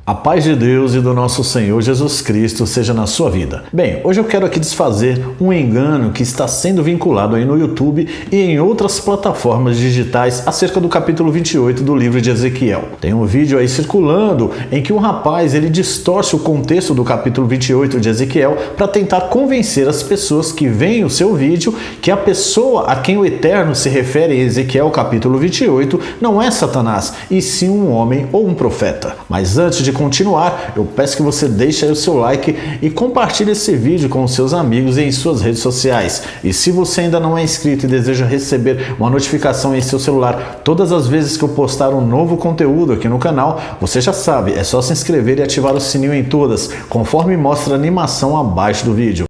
A paz de Deus e do nosso Senhor Jesus Cristo seja na sua vida. Bem, hoje eu quero aqui desfazer um engano que está sendo vinculado aí no YouTube e em outras plataformas digitais acerca do capítulo 28 do livro de Ezequiel. Tem um vídeo aí circulando em que um rapaz ele distorce o contexto do capítulo 28 de Ezequiel para tentar convencer as pessoas que veem o seu vídeo que a pessoa a quem o Eterno se refere em Ezequiel capítulo 28 não é Satanás, e sim um homem ou um profeta. Mas antes de continuar, eu peço que você deixe aí o seu like e compartilhe esse vídeo com os seus amigos e em suas redes sociais. E se você ainda não é inscrito e deseja receber uma notificação em seu celular todas as vezes que eu postar um novo conteúdo aqui no canal, você já sabe, é só se inscrever e ativar o sininho em todas, conforme mostra a animação abaixo do vídeo.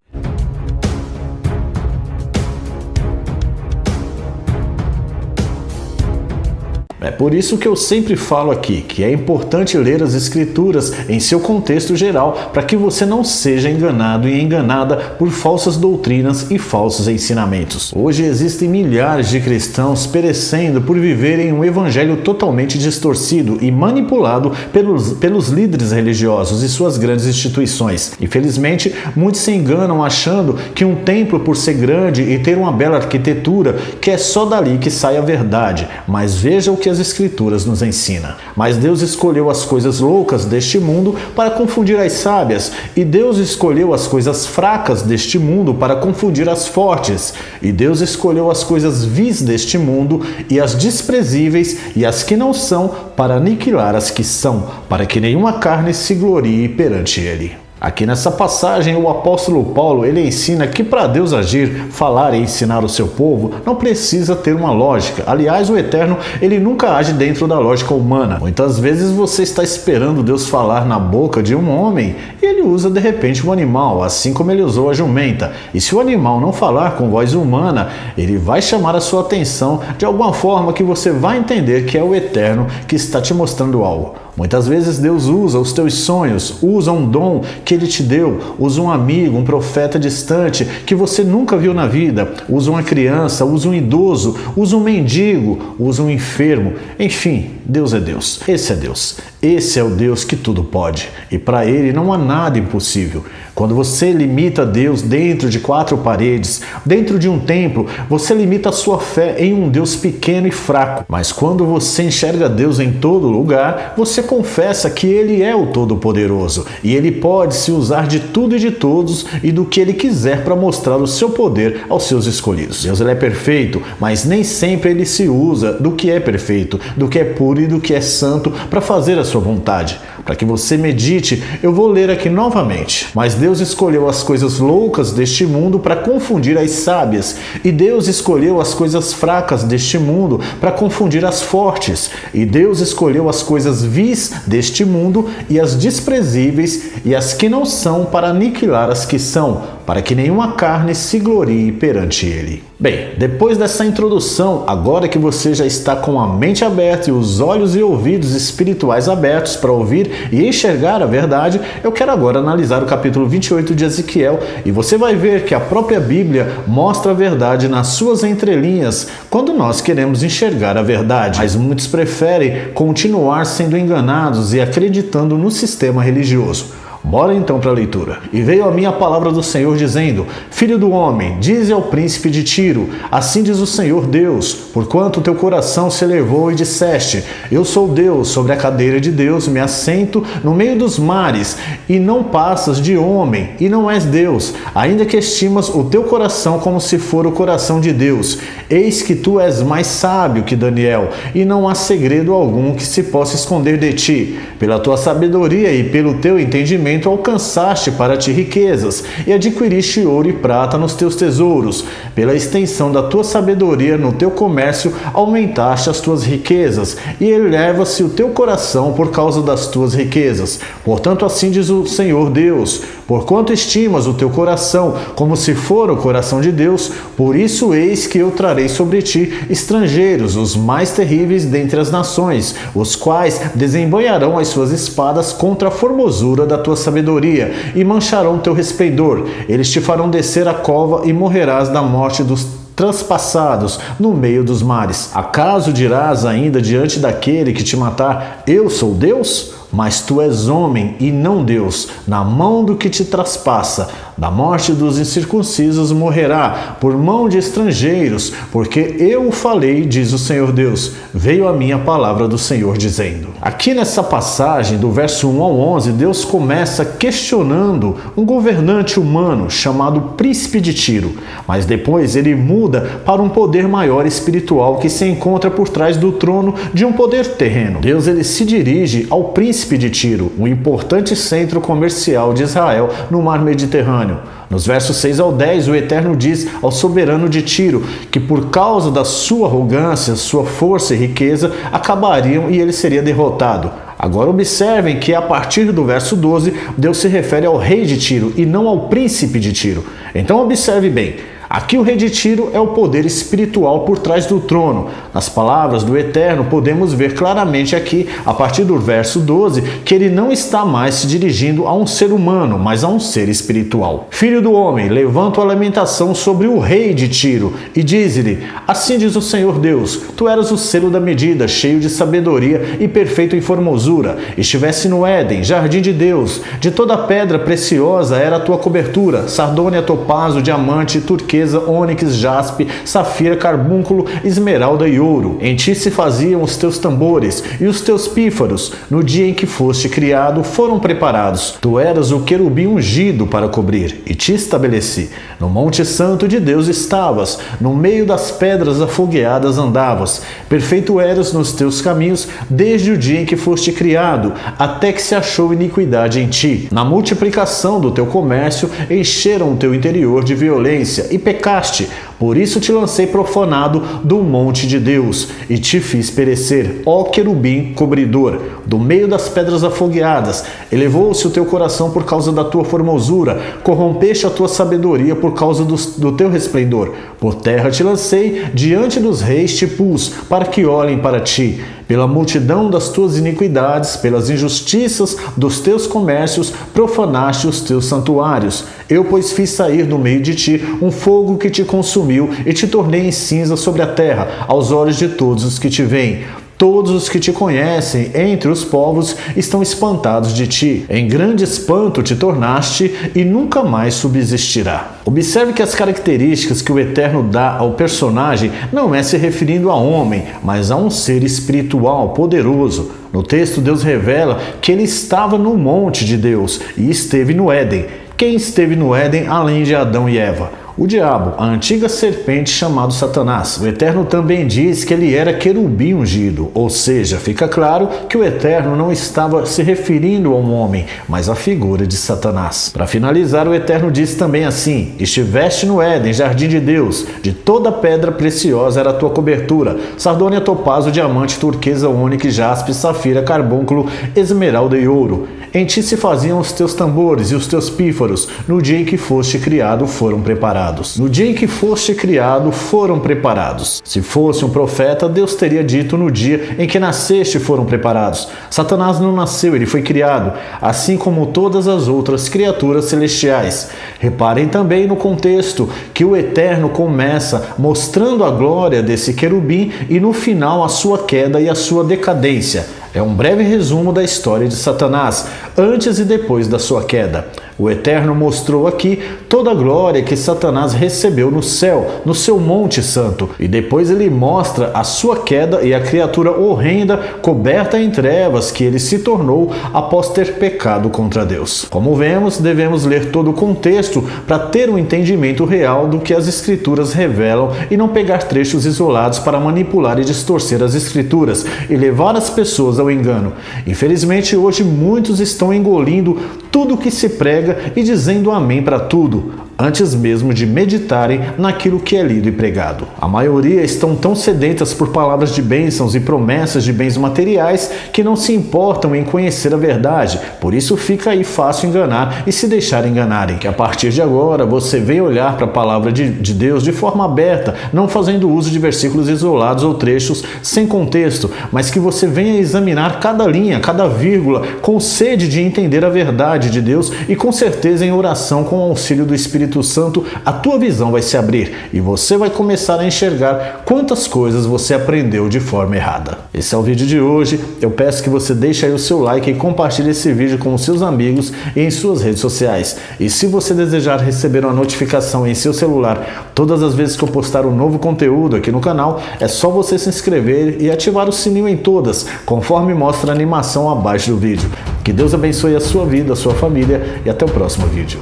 É por isso que eu sempre falo aqui que é importante ler as escrituras em seu contexto geral para que você não seja enganado e enganada por falsas doutrinas e falsos ensinamentos. Hoje existem milhares de cristãos perecendo por viverem um evangelho totalmente distorcido e manipulado pelos líderes religiosos e suas grandes instituições. Infelizmente, muitos se enganam achando que um templo, por ser grande e ter uma bela arquitetura, que é só dali que sai a verdade. Mas veja o que as escrituras nos ensina. Mas Deus escolheu as coisas loucas deste mundo para confundir as sábias, e Deus escolheu as coisas fracas deste mundo para confundir as fortes, e Deus escolheu as coisas vis deste mundo e as desprezíveis e as que não são para aniquilar as que são, para que nenhuma carne se glorie perante ele. Aqui nessa passagem, o apóstolo Paulo ele ensina que para Deus agir, falar e ensinar o seu povo não precisa ter uma lógica. Aliás, o Eterno ele nunca age dentro da lógica humana. Muitas vezes você está esperando Deus falar na boca de um homem e ele usa de repente um animal, assim como ele usou a jumenta. E se o animal não falar com voz humana, ele vai chamar a sua atenção de alguma forma que você vai entender que é o Eterno que está te mostrando algo. Muitas vezes Deus usa os teus sonhos, usa um dom que Ele te deu, usa um amigo, um profeta distante que você nunca viu na vida, usa uma criança, usa um idoso, usa um mendigo, usa um enfermo. Enfim, Deus é Deus. Esse é Deus. Esse é o Deus que tudo pode. E para Ele não há nada impossível. Quando você limita Deus dentro de quatro paredes, dentro de um templo, você limita a sua fé em um Deus pequeno e fraco. Mas quando você enxerga Deus em todo lugar, você confessa que Ele é o Todo-Poderoso e Ele pode se usar de tudo e de todos e do que Ele quiser para mostrar o seu poder aos seus escolhidos. Deus ele é perfeito, mas nem sempre Ele se usa do que é perfeito, do que é puro e do que é santo para fazer a sua vontade. Para que você medite, eu vou ler aqui novamente. Mas Deus escolheu as coisas loucas deste mundo para confundir as sábias, e Deus escolheu as coisas fracas deste mundo para confundir as fortes, e Deus escolheu as coisas vis deste mundo e as desprezíveis e as que não são para aniquilar as que são, para que nenhuma carne se glorie perante Ele. Bem, depois dessa introdução, agora que você já está com a mente aberta e os olhos e ouvidos espirituais abertos para ouvir e enxergar a verdade, eu quero agora analisar o capítulo 28 de Ezequiel e você vai ver que a própria Bíblia mostra a verdade nas suas entrelinhas quando nós queremos enxergar a verdade. Mas muitos preferem continuar sendo enganados e acreditando no sistema religioso. Bora então para a leitura. E veio a mim a palavra do Senhor dizendo: Filho do homem, dize ao príncipe de Tiro, assim diz o Senhor Deus, porquanto teu coração se elevou e disseste: Eu sou Deus, sobre a cadeira de Deus me assento no meio dos mares, e não passas de homem, e não és Deus, ainda que estimas o teu coração como se for o coração de Deus. Eis que tu és mais sábio que Daniel, e não há segredo algum que se possa esconder de ti. Pela tua sabedoria e pelo teu entendimento alcançaste para ti riquezas, e adquiriste ouro e prata nos teus tesouros. Pela extensão da tua sabedoria no teu comércio aumentaste as tuas riquezas, e eleva-se o teu coração por causa das tuas riquezas. Portanto, assim diz o Senhor Deus: porquanto estimas o teu coração como se for o coração de Deus, por isso eis que eu trarei sobre ti estrangeiros, os mais terríveis dentre as nações, os quais desembanharão as suas espadas contra a formosura da tua sabedoria, e mancharão teu resplendor. Eles te farão descer a cova, e morrerás da morte dos transpassados no meio dos mares. Acaso dirás ainda diante daquele que te matar: eu sou Deus? mas tu és homem e não Deus. Na mão do que te traspassa, da morte dos incircuncisos morrerá, por mão de estrangeiros, porque eu o falei, diz o Senhor Deus. Veio a minha palavra do Senhor dizendo. Aqui nessa passagem, do verso 1 ao 11, Deus começa questionando um governante humano chamado Príncipe de Tiro, mas depois ele muda para um poder maior espiritual que se encontra por trás do trono de um poder terreno. Deus ele se dirige ao Príncipe de Tiro, um importante centro comercial de Israel no mar Mediterrâneo. Nos versos 6 ao 10, o Eterno diz ao soberano de Tiro que por causa da sua arrogância, sua força e riqueza, acabariam e ele seria derrotado. Agora observem que a partir do verso 12, Deus se refere ao rei de Tiro e não ao príncipe de Tiro. Então observe bem. Aqui o rei de Tiro é o poder espiritual por trás do trono. Nas palavras do Eterno, podemos ver claramente aqui, a partir do verso 12, que ele não está mais se dirigindo a um ser humano, mas a um ser espiritual. Filho do homem, levanta a lamentação sobre o rei de Tiro e diz-lhe, assim diz o Senhor Deus, tu eras o selo da medida, cheio de sabedoria e perfeito em formosura. Estivesse no Éden, jardim de Deus, de toda pedra preciosa era a tua cobertura, sardônia, topázio, diamante, turquesa, ônix, jaspe, safira, carbúnculo, esmeralda e ouro. Em ti se faziam os teus tambores e os teus pífaros, no dia em que foste criado, foram preparados. Tu eras o querubim ungido para cobrir, e te estabeleci. No monte santo de Deus estavas, no meio das pedras afogueadas andavas. Perfeito eras nos teus caminhos, desde o dia em que foste criado, até que se achou iniquidade em ti. Na multiplicação do teu comércio, encheram o teu interior de violência, e pecaste, por isso te lancei profanado do monte de Deus, e te fiz perecer, ó querubim cobridor, do meio das pedras afogueadas. Elevou-se o teu coração por causa da tua formosura, corrompeste a tua sabedoria por causa do teu resplendor. Por terra te lancei, diante dos reis te pus, para que olhem para ti. Pela multidão das tuas iniquidades, pelas injustiças dos teus comércios, profanaste os teus santuários. Eu, pois, fiz sair do meio de ti um fogo que te consumiu e te tornei em cinza sobre a terra, aos olhos de todos os que te veem. Todos os que te conhecem entre os povos estão espantados de ti. Em grande espanto te tornaste e nunca mais subsistirá. Observe que as características que o Eterno dá ao personagem não é se referindo a homem, mas a um ser espiritual poderoso. No texto, Deus revela que ele estava no monte de Deus e esteve no Éden. Quem esteve no Éden além de Adão e Eva? O diabo, a antiga serpente chamado Satanás. O Eterno também diz que ele era querubim ungido, ou seja, fica claro que o Eterno não estava se referindo a um homem, mas à figura de Satanás. Para finalizar, o Eterno diz também assim, estiveste no Éden, jardim de Deus, de toda pedra preciosa era a tua cobertura, sardônia, topázio, diamante, turquesa, ônix, jaspe, safira, carbúnculo, esmeralda e ouro. Em ti se faziam os teus tambores e os teus pífaros, no dia em que foste criado foram preparados. No dia em que foste criado, foram preparados. Se fosse um profeta, Deus teria dito no dia em que nasceste foram preparados. Satanás não nasceu, ele foi criado, assim como todas as outras criaturas celestiais. Reparem também no contexto que o Eterno começa mostrando a glória desse querubim e no final a sua queda e a sua decadência. É um breve resumo da história de Satanás, antes e depois da sua queda. O Eterno mostrou aqui toda a glória que Satanás recebeu no céu, no seu monte santo. E depois ele mostra a sua queda e a criatura horrenda coberta em trevas que ele se tornou após ter pecado contra Deus. Como vemos, devemos ler todo o contexto para ter um entendimento real do que as Escrituras revelam e não pegar trechos isolados para manipular e distorcer as Escrituras e levar as pessoas ao engano. Infelizmente, hoje muitos estão engolindo tudo o que se prega e dizendo amém para tudo, antes mesmo de meditarem naquilo que é lido e pregado. A maioria estão tão sedentas por palavras de bênçãos e promessas de bens materiais que não se importam em conhecer a verdade, por isso fica aí fácil enganar e se deixar enganarem. Que a partir de agora você venha olhar para a palavra de Deus de forma aberta, não fazendo uso de versículos isolados ou trechos sem contexto, mas que você venha examinar cada linha, cada vírgula, com sede de entender a verdade de Deus e com certeza em oração com o auxílio do Espírito Espírito Santo, a tua visão vai se abrir e você vai começar a enxergar quantas coisas você aprendeu de forma errada. Esse é o vídeo de hoje. Eu peço que você deixe aí o seu like e compartilhe esse vídeo com os seus amigos e em suas redes sociais. E se você desejar receber uma notificação em seu celular todas as vezes que eu postar um novo conteúdo aqui no canal, é só você se inscrever e ativar o sininho em todas, conforme mostra a animação abaixo do vídeo. Que Deus abençoe a sua vida, a sua família e até o próximo vídeo.